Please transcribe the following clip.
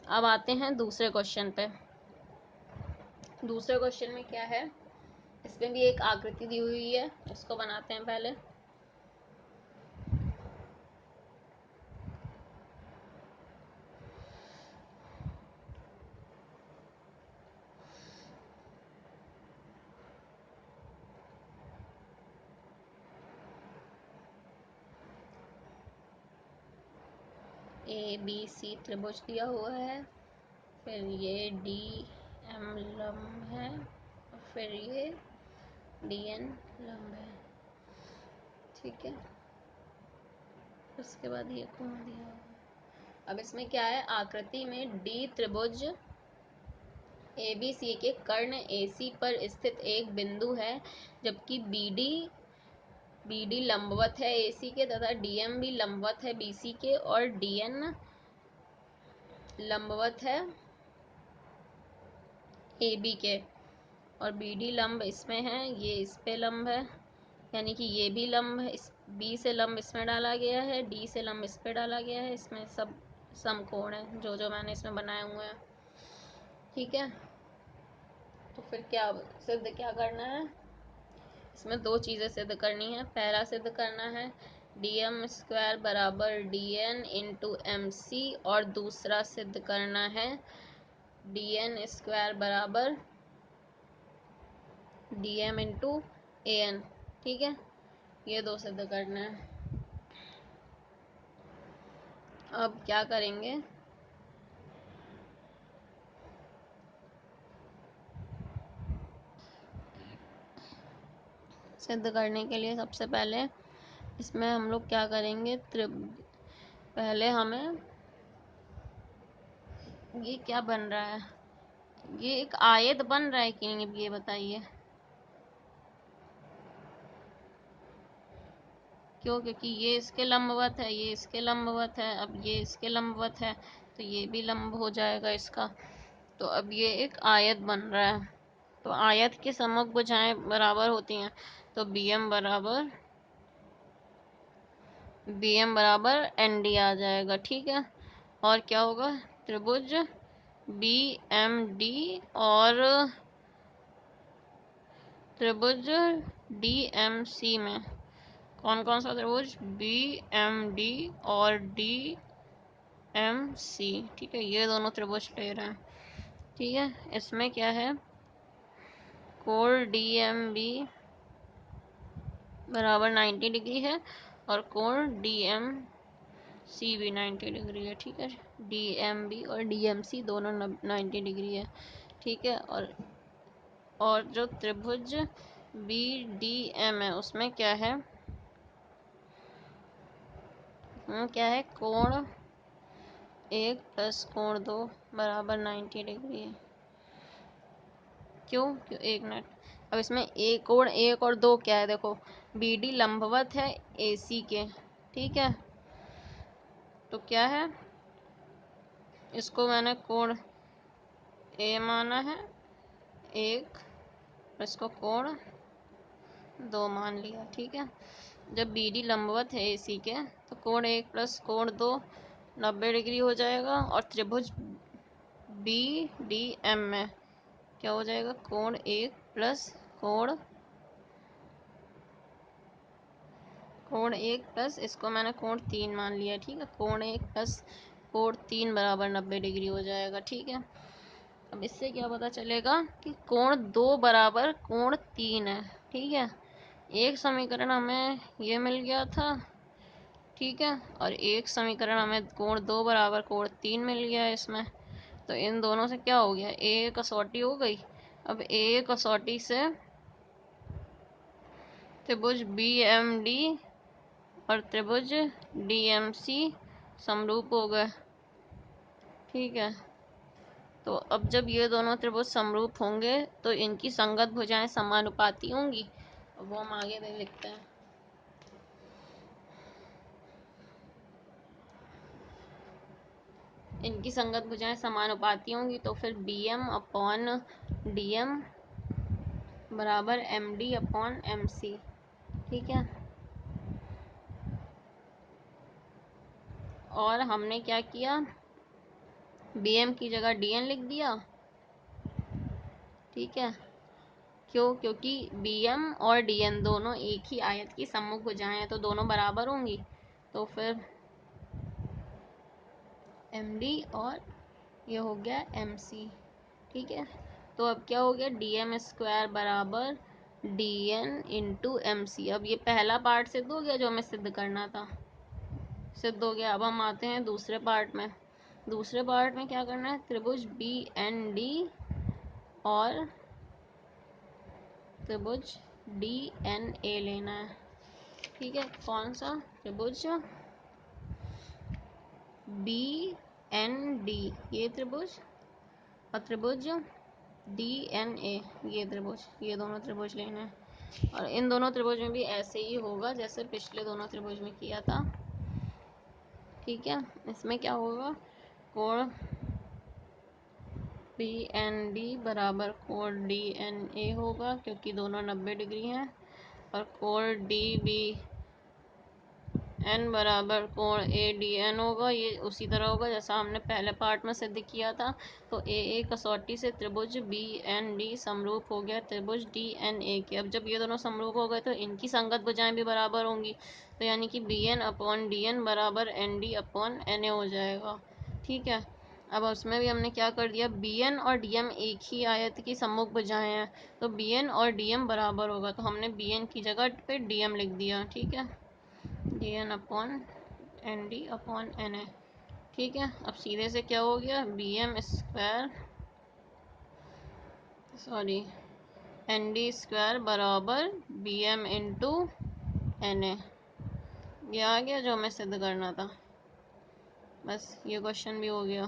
अब आते हैं दूसरे क्वेश्चन पे। दूसरे क्वेश्चन में क्या है, इसमें भी एक आकृति दी हुई है, उसको बनाते हैं पहले। ABC त्रिभुज दिया हुआ है, फिर ये DM लंब है, और फिर ये DN लंब है, ठीक है। उसके बाद ये कोण दिया हुआ है। अब इसमें क्या है, आकृति में D त्रिभुज ABC के कर्ण AC पर स्थित एक बिंदु है, जबकि BD लंबवत है AC के तथा DM भी लंबवत है BC के, और DN लंबवत है AB के, और BD लंब इसमें है, ये इस पे लंब है, यानी कि ये भी लंब है, इस B से लंब इसमें डाला गया है, D से लंब इस पे डाला गया है। इसमें सब समकोण है जो जो मैंने इसमें बनाए हुए हैं, ठीक है। तो फिर क्या सिद्ध क्या करना है, इसमें दो चीज़ें सिद्ध करनी है। पहला सिद्ध करना है DM² बराबर DN इंटू MC, और दूसरा सिद्ध करना है DN² बराबर DM इंटू AN, ठीक है। ये दो सिद्ध करना है। अब क्या करेंगे, सिद्ध करने के लिए सबसे पहले इसमें हम लोग क्या करेंगे, पहले हमें ये क्या बन रहा है, ये एक आयत बन रहा है कि नहीं, ये बताइए। क्यों, क्योंकि ये इसके लंबवत है, ये इसके लंबवत है, अब ये इसके लंबवत है, तो ये भी लंब हो जाएगा इसका। तो अब ये एक आयत बन रहा है। तो आयत की समक भुजाएं बराबर होती हैं, तो BM बराबर ND आ जाएगा, ठीक है। और क्या होगा, त्रिभुज BMD और त्रिभुज DMC में कौन कौन सा त्रिभुज, BMD और DMC, ठीक है। ये दोनों त्रिभुज ले रहे हैं, ठीक है। इसमें क्या है, कोण DMB बराबर 90 डिग्री है, और कोण DMC भी 90 डिग्री है, ठीक है। DMB और DMC दोनों 90 डिग्री है, ठीक है। और जो त्रिभुज BDM है उसमें क्या है, क्या है, कोण 1 प्लस कोण 2 बराबर 90 डिग्री है। क्यों, एक मिनट। अब इसमें एक कोण 1 और 2 क्या है, देखो BD लंबवत है AC के, ठीक है। तो क्या है, इसको मैंने कोण A माना है 1, इसको कोण 2 मान लिया, ठीक है। जब BD लंबवत है AC के, तो कोण 1 प्लस कोण 2 90 डिग्री हो जाएगा, और त्रिभुज BDM में क्या हो जाएगा, कोण 1 प्लस कोण 1 प्लस इसको मैंने कोण 3 मान लिया, ठीक है। कोण 1 प्लस कोण 3 बराबर 90 डिग्री हो जाएगा, ठीक है। अब इससे क्या पता चलेगा कि कोण 2 बराबर कोण 3 है, ठीक है। एक समीकरण हमें ये मिल गया था, ठीक है, और एक समीकरण हमें कोण 2 बराबर कोण 3 मिल गया है इसमें। तो इन दोनों से क्या हो गया, एक कसौटी हो गई। अब एक कसौटी से त्रिभुज BMD और त्रिभुज DMC समरूप हो गए, ठीक है। तो अब जब ये दोनों त्रिभुज समरूप होंगे तो इनकी संगत भुजाएं समानुपाती होंगी, वो हम आगे दे लिखते हैं। इनकी संगत भुजाएं समानुपाती होंगी, तो फिर BM अपॉन DM बराबर MD अपॉन MC, ठीक है। और हमने क्या किया, बी एम की जगह डी एन लिख दिया। ठीक है, क्यों? क्योंकि बी एम और डी एन दोनों एक ही आयत की सम्मुख भुजाएं हैं, तो दोनों बराबर होंगी। तो फिर एम डी और ये हो गया एम सी। ठीक है, तो अब क्या हो गया, डी एम स्क्वायर बराबर D N into M C. अब ये पहला पार्ट सिद्ध हो गया जो हमें सिद्ध करना था, सिद्ध हो गया। अब हम आते हैं दूसरे पार्ट में। दूसरे पार्ट में क्या करना है, त्रिभुज बी एन डी और त्रिभुज डी एन ए लेना है। ठीक है, कौन सा त्रिभुज, बी एन डी ये त्रिभुज, और त्रिभुज डी एन ए ये त्रिभुज, ये दोनों त्रिभुज लेना है। और इन दोनों त्रिभुज में भी ऐसे ही होगा जैसे पिछले दोनों त्रिभुज में किया था। ठीक है, इसमें क्या होगा, कोण पी एन डी बराबर कोण डी एन ए होगा, क्योंकि दोनों 90 डिग्री हैं। और कोण डी बी एन बराबर कोण ए डी एन होगा, ये उसी तरह होगा जैसा हमने पहले पार्ट में सिद्ध किया था। तो ए कसौटी से त्रिभुज बी एन डी समरूप हो गया त्रिभुज डी एन ए के। अब जब ये दोनों समरूप हो गए तो इनकी संगत भुजाएं भी बराबर होंगी, तो यानी कि B N upon D N बराबर N D upon N A हो जाएगा। ठीक है, अब उसमें भी हमने क्या कर दिया, बी एन और डी एम एक ही आयत की सम्मुख भुजाएं हैं, तो बी एन और डी एम बराबर होगा, तो हमने बी एन की जगह पे डी एम लिख दिया। ठीक है, D N upon N D upon N A. ठीक है, अब सीधे से क्या हो गया, B M square sorry N D square बराबर B M into N A. ये आ गया जो हमें सिद्ध करना था, बस ये क्वेश्चन भी हो गया।